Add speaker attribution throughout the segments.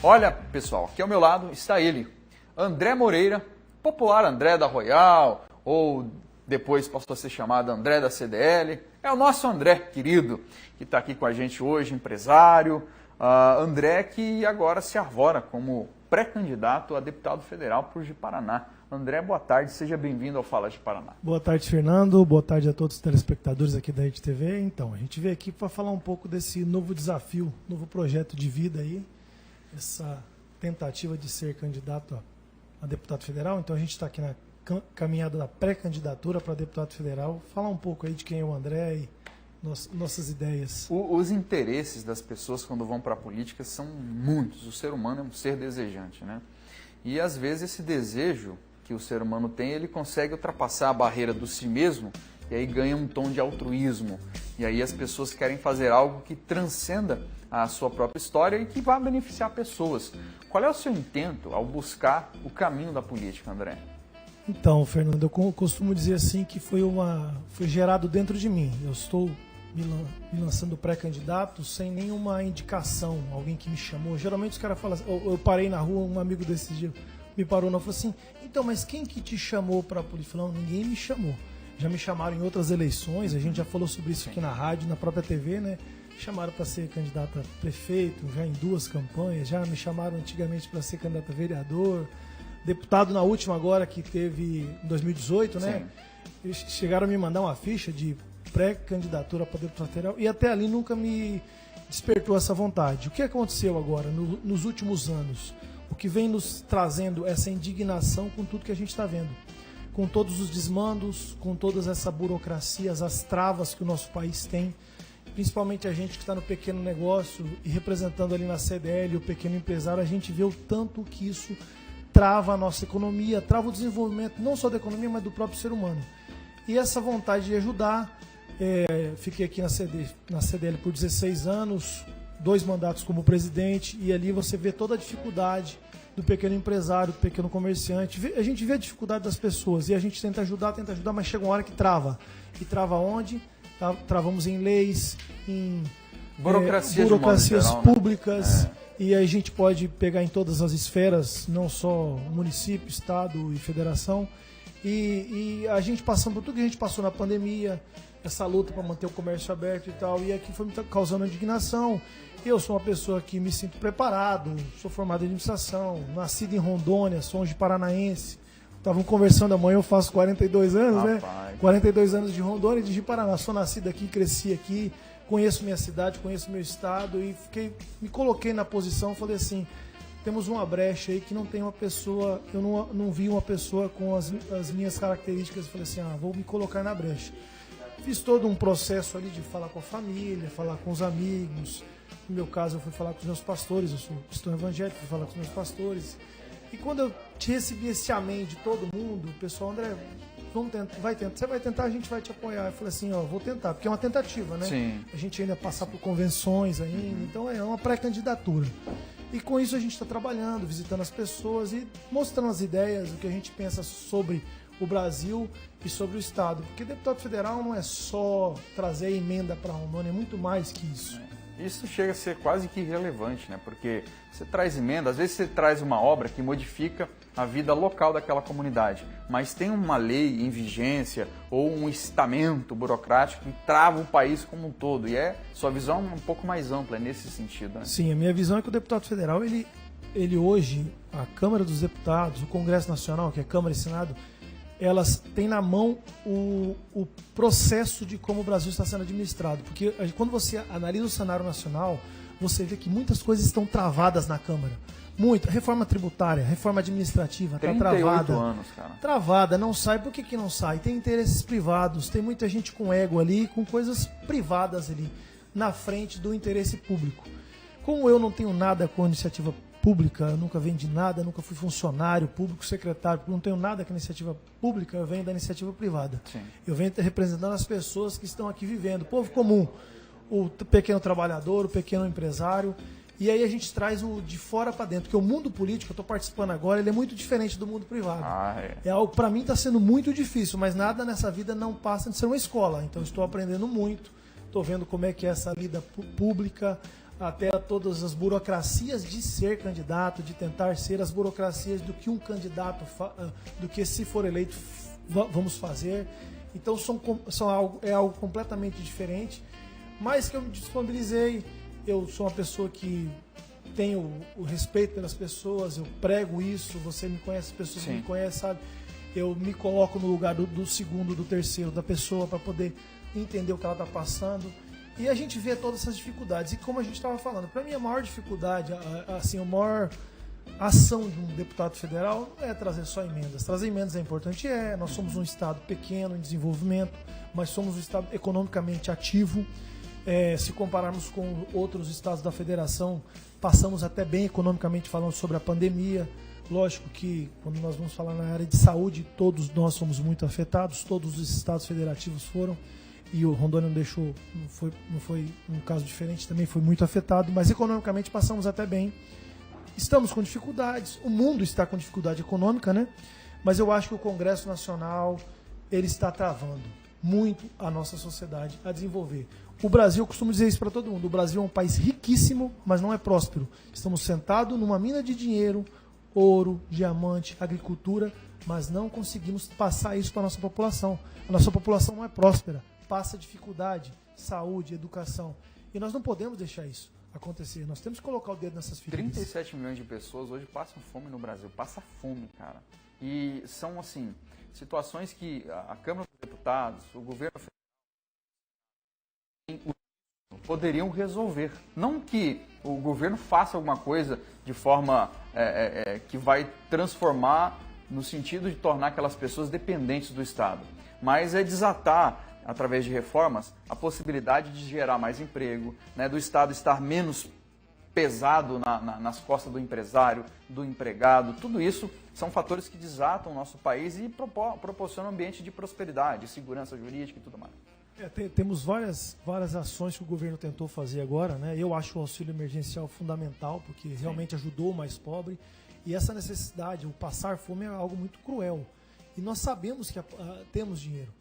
Speaker 1: Olha, pessoal, aqui ao meu lado está ele, André Moreira, popular André da Royal, ou depois passou a ser chamado André da CDL. É o nosso André, querido, que está aqui com a gente hoje, empresário. André que agora se arvora como pré-candidato a deputado federal por Ji-Paraná. André, boa tarde, seja bem-vindo ao Fala Ji-Paraná.
Speaker 2: Boa tarde, Fernando. Boa tarde a todos os telespectadores aqui da Rede TV. Então, a gente veio aqui para falar um pouco desse novo desafio, novo projeto de vida aí, essa tentativa de ser candidato a deputado federal. Então, a gente está aqui na caminhada da pré-candidatura para deputado federal. Falar um pouco aí de quem é o André e nossas ideias.
Speaker 1: Os interesses das pessoas quando vão para a política são muitos. O ser humano é um ser desejante, né? E às vezes esse desejo que o ser humano tem, ele consegue ultrapassar a barreira do si mesmo e aí ganha um tom de altruísmo. E aí as pessoas querem fazer algo que transcenda a sua própria história e que vá beneficiar pessoas. Qual é o seu intento ao buscar o caminho da política, André?
Speaker 2: Então, Fernando, eu costumo dizer assim que foi gerado dentro de mim. Eu estou me lançando pré-candidato sem nenhuma indicação, alguém que me chamou. Geralmente os caras falam assim, eu parei na rua, um amigo desses dias me parou e falou assim, então, mas quem que te chamou para a política? Falei, não, ninguém me chamou. Já me chamaram em outras eleições, a gente já falou sobre isso aqui na rádio, na própria TV, né? Chamaram para ser candidato a prefeito, já em 2 campanhas, já me chamaram antigamente para ser candidato a vereador, deputado na última agora, que teve em 2018, né? Eles chegaram a me mandar uma ficha de pré-candidatura para deputado federal e até ali nunca me despertou essa vontade. O que aconteceu agora, nos últimos anos? O que vem nos trazendo essa indignação com tudo que a gente está vendo? Com todos os desmandos, com todas essas burocracias, as travas que o nosso país tem, principalmente a gente que está no pequeno negócio e representando ali na CDL o pequeno empresário, a gente vê o tanto que isso trava a nossa economia, trava o desenvolvimento não só da economia, mas do próprio ser humano. E essa vontade de ajudar, fiquei aqui na CDL por 16 anos, 2 mandatos como presidente, e ali você vê toda a dificuldade do pequeno empresário, do pequeno comerciante. A gente vê a dificuldade das pessoas e a gente tenta ajudar, mas chega uma hora que trava. E trava onde? Travamos em leis, em burocracias públicas, né? E aí a gente pode pegar em todas as esferas, não só município, estado e federação. E a gente passando por tudo que a gente passou na pandemia, essa luta para manter o comércio aberto e tal, e aqui foi me causando indignação. Eu sou uma pessoa que me sinto preparado, sou formado em administração, nascido em Rondônia, sou um Ji-Paranaense. Estavam conversando amanhã, eu faço 42 anos, né? 42 anos de Rondônia e de Ji-Paraná. Sou nascido aqui, cresci aqui, conheço minha cidade, conheço meu estado e me coloquei na posição, falei assim, temos uma brecha aí que não tem uma pessoa, eu não vi uma pessoa com as minhas características, falei assim, vou me colocar na brecha. Fiz todo um processo ali de falar com a família, falar com os amigos. No meu caso, eu fui falar com os meus pastores, eu sou cristão evangélico, fui falar com os meus pastores. E quando eu recebi esse amém de todo mundo, o pessoal, André, vamos tentar, você vai tentar, a gente vai te apoiar. Eu falei assim, vou tentar, porque é uma tentativa, né?
Speaker 1: Sim.
Speaker 2: A gente ainda passar por convenções ainda, então é uma pré-candidatura. E com isso a gente está trabalhando, visitando as pessoas e mostrando as ideias, o que a gente pensa sobre o Brasil e sobre o Estado. Porque deputado federal não é só trazer emenda para Rondônia, é muito mais que isso.
Speaker 1: Isso chega a ser quase que irrelevante, né? Porque você traz emenda, às vezes você traz uma obra que modifica a vida local daquela comunidade, mas tem uma lei em vigência ou um estamento burocrático que trava o país como um todo. E sua visão é um pouco mais ampla nesse sentido, né?
Speaker 2: Sim, a minha visão é que o deputado federal, ele hoje, a Câmara dos Deputados, o Congresso Nacional, que é Câmara e Senado, elas têm na mão o processo de como o Brasil está sendo administrado. Porque quando você analisa o cenário nacional, você vê que muitas coisas estão travadas na Câmara. Muita. Reforma tributária, reforma administrativa, está travada.
Speaker 1: 38 anos, cara.
Speaker 2: Travada, não sai. Por que não sai? Tem interesses privados, tem muita gente com ego ali, com coisas privadas ali, na frente do interesse público. Como eu não tenho nada com a iniciativa pública, eu nunca vendi nada, nunca fui funcionário público, secretário, não tenho nada com a iniciativa pública, eu venho da iniciativa privada.
Speaker 1: Sim.
Speaker 2: Eu venho representando as pessoas que estão aqui vivendo, o povo comum, o pequeno trabalhador, o pequeno empresário, e aí a gente traz o de fora para dentro, porque o mundo político, eu estou participando agora, ele é muito diferente do mundo privado. É algo, para mim, está sendo muito difícil, mas nada nessa vida não passa de ser uma escola, então estou aprendendo muito, estou vendo como é que é essa lida pública, até a todas as burocracias de ser candidato, de tentar ser, as burocracias do que um candidato, do que se for eleito vamos fazer. Então é algo completamente diferente, mas que eu me disponibilizei. Eu sou uma pessoa que tenho o respeito pelas pessoas, eu prego isso, você me conhece, as pessoas me conhecem, sabe? Eu me coloco no lugar do segundo, do terceiro, da pessoa, para poder entender o que ela está passando. E a gente vê todas essas dificuldades. E como a gente estava falando, para mim a maior dificuldade, assim, a maior ação de um deputado federal não é trazer só emendas. Trazer emendas é importante, nós somos um estado pequeno em desenvolvimento, mas somos um estado economicamente ativo. Se compararmos com outros estados da federação, passamos até bem economicamente falando sobre a pandemia. Lógico que quando nós vamos falar na área de saúde, todos nós somos muito afetados, todos os estados federativos foram, e o Rondônia não foi um caso diferente, também foi muito afetado, mas economicamente passamos até bem. Estamos com dificuldades, o mundo está com dificuldade econômica, né? Mas eu acho que o Congresso Nacional ele está travando muito a nossa sociedade a desenvolver. O Brasil, eu costumo dizer isso para todo mundo, o Brasil é um país riquíssimo, mas não é próspero. Estamos sentados numa mina de dinheiro, ouro, diamante, agricultura, mas não conseguimos passar isso para a nossa população. A nossa população não é próspera, passa dificuldade, saúde, educação. E nós não podemos deixar isso acontecer. Nós temos que colocar o dedo nessas feridas.
Speaker 1: 37 milhões de pessoas hoje passam fome no Brasil. Passa fome, cara. E são, assim, situações que a Câmara dos Deputados, o governo federal poderiam resolver. Não que o governo faça alguma coisa de forma que vai transformar no sentido de tornar aquelas pessoas dependentes do Estado. Mas é desatar, através de reformas, a possibilidade de gerar mais emprego, né, do Estado estar menos pesado nas costas do empresário, do empregado. Tudo isso são fatores que desatam o nosso país e proporcionam um ambiente de prosperidade, segurança jurídica e tudo mais.
Speaker 2: Temos várias ações que o governo tentou fazer agora, né? Eu acho o auxílio emergencial fundamental, porque realmente ajudou o mais pobre. E essa necessidade, o passar fome é algo muito cruel. E nós sabemos que temos dinheiro.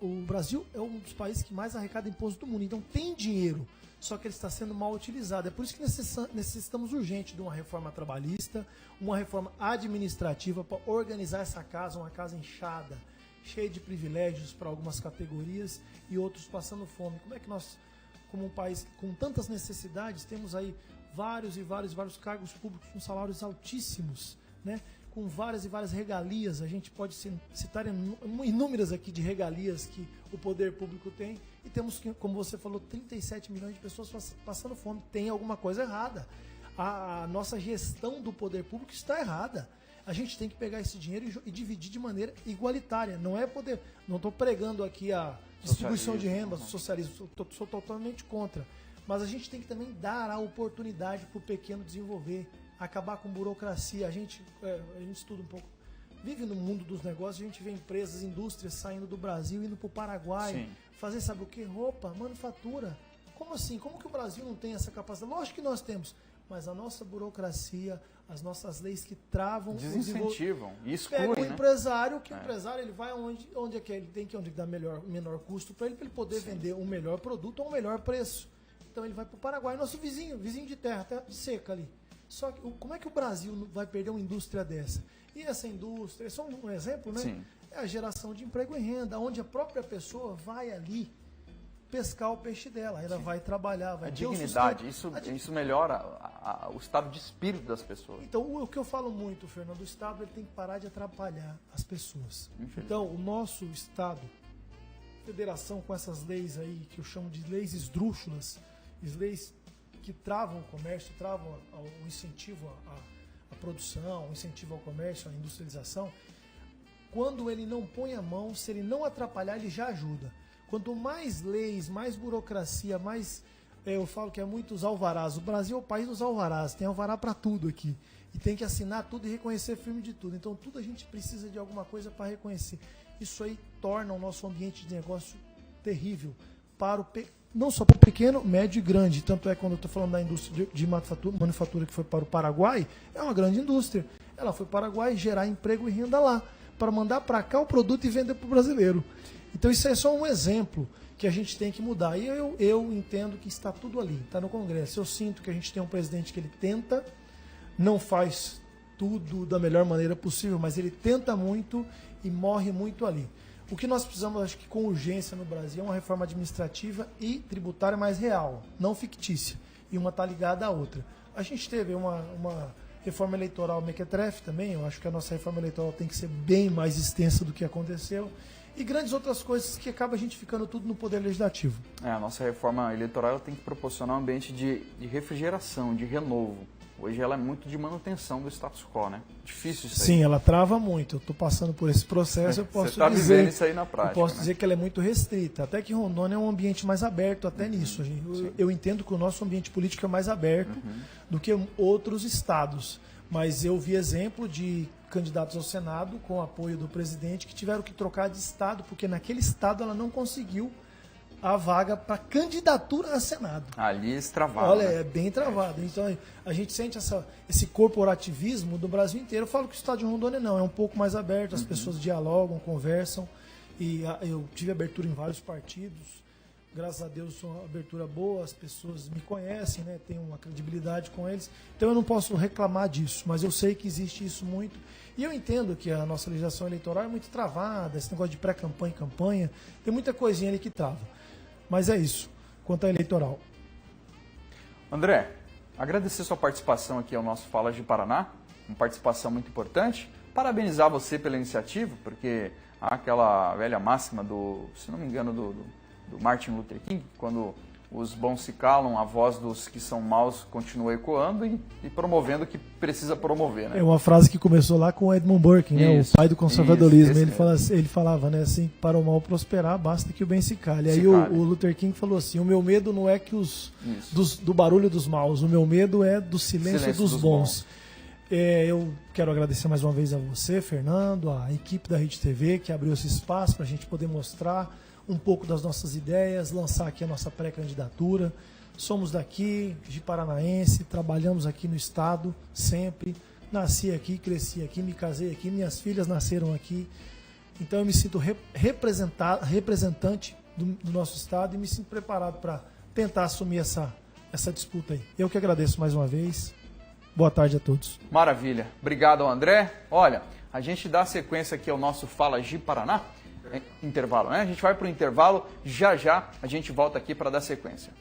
Speaker 2: O Brasil é um dos países que mais arrecada imposto do mundo, então tem dinheiro, só que ele está sendo mal utilizado. É por isso que necessitamos urgente de uma reforma trabalhista, uma reforma administrativa para organizar essa casa, uma casa inchada, cheia de privilégios para algumas categorias e outros passando fome. Como é que nós, como um país com tantas necessidades, temos aí vários cargos públicos com salários altíssimos, né? Com várias e várias regalias, a gente pode citar inúmeras aqui de regalias que o poder público tem, e temos, como você falou, 37 milhões de pessoas passando fome. Tem alguma coisa errada. A nossa gestão do poder público está errada. A gente tem que pegar esse dinheiro e dividir de maneira igualitária. Não estou pregando aqui a distribuição de renda, socialismo, sou totalmente contra. Mas a gente tem que também dar a oportunidade para o pequeno desenvolver, acabar com burocracia. A gente estuda um pouco, vive no mundo dos negócios, a gente vê empresas, indústrias saindo do Brasil, indo para o Paraguai, sim, fazer sabe o que? Roupa, manufatura. Como assim? Como que o Brasil não tem essa capacidade? Lógico que nós temos, mas a nossa burocracia, as nossas leis que travam,
Speaker 1: desincentivam e excluem,
Speaker 2: pega o empresário, que o empresário ele vai onde é que ele tem que dar menor custo para ele poder vender um melhor produto a um melhor preço. Então ele vai para o Paraguai, nosso vizinho de terra seca ali. Só que como é que o Brasil vai perder uma indústria dessa? E essa indústria, é só um exemplo, né? Sim. É a geração de emprego e renda, onde a própria pessoa vai ali pescar o peixe dela, ela vai trabalhar, vai ter
Speaker 1: dignidade, isso melhora o estado de espírito das pessoas.
Speaker 2: Então, o que eu falo muito, Fernando, o Estado ele tem que parar de atrapalhar as pessoas. Então, o nosso Estado, federação com essas leis aí, que eu chamo de leis esdrúxulas, leis que travam o comércio, travam o incentivo à produção, o incentivo ao comércio, à industrialização, quando ele não põe a mão, se ele não atrapalhar, ele já ajuda. Quanto mais leis, mais burocracia, mais... eu falo que é muitos alvarás. O Brasil é o país dos alvarás, tem alvará para tudo aqui. E tem que assinar tudo e reconhecer firme de tudo. Então tudo a gente precisa de alguma coisa para reconhecer. Isso aí torna o nosso ambiente de negócio terrível, não só para o pequeno, médio e grande. Tanto é quando eu estou falando da indústria de manufatura que foi para o Paraguai, é uma grande indústria. Ela foi para o Paraguai gerar emprego e renda lá, para mandar para cá o produto e vender para o brasileiro. Então isso é só um exemplo que a gente tem que mudar. E eu entendo que está tudo ali, está no Congresso. Eu sinto que a gente tem um presidente que ele tenta, não faz tudo da melhor maneira possível, mas ele tenta muito e morre muito ali. O que nós precisamos, acho que com urgência no Brasil, é uma reforma administrativa e tributária mais real, não fictícia. E uma está ligada à outra. A gente teve uma reforma eleitoral mequetrefe também, eu acho que a nossa reforma eleitoral tem que ser bem mais extensa do que aconteceu. E grandes outras coisas que acaba a gente ficando tudo no Poder Legislativo.
Speaker 1: A nossa reforma eleitoral tem que proporcionar um ambiente de refrigeração, de renovo. Hoje ela é muito de manutenção do status quo, né? Difícil isso aí.
Speaker 2: Sim, ela trava muito. Eu estou passando por esse processo, eu posso
Speaker 1: Você está vivendo isso aí na prática.
Speaker 2: Eu posso dizer que ela é muito restrita. Até que Rondônia é um ambiente mais aberto até nisso. Eu entendo que o nosso ambiente político é mais aberto do que outros estados. Mas eu vi exemplo de candidatos ao Senado com apoio do presidente que tiveram que trocar de estado, porque naquele estado ela não conseguiu a vaga para candidatura a Senado.
Speaker 1: Ali é travado.
Speaker 2: Olha,
Speaker 1: né?
Speaker 2: é bem travado. Então a gente sente esse corporativismo do Brasil inteiro. Eu falo que o estado de Rondônia não, é um pouco mais aberto, as pessoas dialogam, conversam. E eu tive abertura em vários partidos. Graças a Deus, sou uma abertura boa, as pessoas me conhecem, né? Tenho uma credibilidade com eles. Então eu não posso reclamar disso, mas eu sei que existe isso muito. E eu entendo que a nossa legislação eleitoral é muito travada, esse negócio de pré-campanha e campanha, tem muita coisinha ali que trava. Mas é isso, quanto à eleitoral.
Speaker 1: André, agradecer sua participação aqui ao nosso Falas de Paraná, uma participação muito importante. Parabenizar você pela iniciativa, porque há aquela velha máxima se não me engano, do Martin Luther King, quando os bons se calam, a voz dos que são maus continua ecoando e promovendo o que precisa promover. Né?
Speaker 2: É uma frase que começou lá com o Edmund Burke, né? O pai do conservadorismo. Ele falava, né, assim, para o mal prosperar, basta que o bem se cale. Aí o Luther King falou assim, o meu medo não é que do barulho dos maus, o meu medo é do silêncio dos bons. Eu quero agradecer mais uma vez a você, Fernando, a equipe da Rede TV, que abriu esse espaço para a gente poder mostrar um pouco das nossas ideias, lançar aqui a nossa pré-candidatura. Somos daqui, de Paranaense, trabalhamos aqui no estado sempre. Nasci aqui, cresci aqui, me casei aqui, minhas filhas nasceram aqui. Então eu me sinto representante do nosso estado e me sinto preparado para tentar assumir essa disputa aí. Eu que agradeço mais uma vez. Boa tarde a todos.
Speaker 1: Maravilha. Obrigado, André. Olha, a gente dá sequência aqui ao nosso Fala de Paraná. Intervalo, né? A gente vai para o intervalo, já a gente volta aqui para dar sequência.